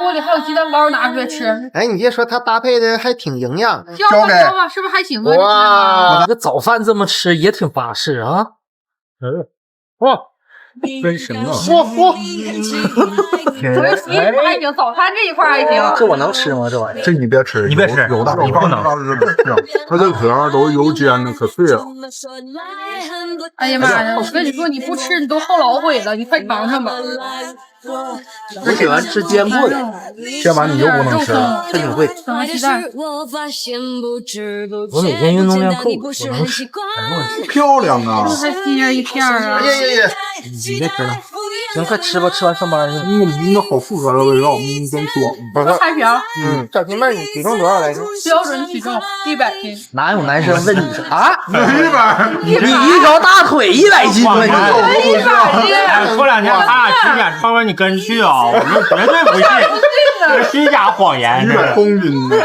锅里还有鸡蛋糕，拿出来吃。哎，你别说，它搭配的还挺营养。教吧，是不是还行啊？哇，这早饭这么吃也挺巴适啊。哇，真行啊！我洗衣服还行，早餐这一块还行。这我能吃吗？这玩意儿？这你别吃，你别吃，有的你不能。它这壳都油煎的，可脆了。哎呀妈呀！我跟你说，你不吃你都后老悔了，你快尝尝吧。我喜欢吃煎过的，这玩意你又不能吃了，这挺贵。整个鸡蛋。我每天运动量够，我能吃。漂亮啊！还新鲜一片啊！哎呀，你别吃了，行，快吃吧，吃完上班去。那好复杂的味道，真爽。不是，开瓢。小弟妹儿，你体重多少来着？标准体重100斤。哪有男生问你啊？你你一条大腿100斤吗？你100斤。过2天他俩体检超完你跟去啊，我们绝对不信，这是虚假谎言， 100公斤呢。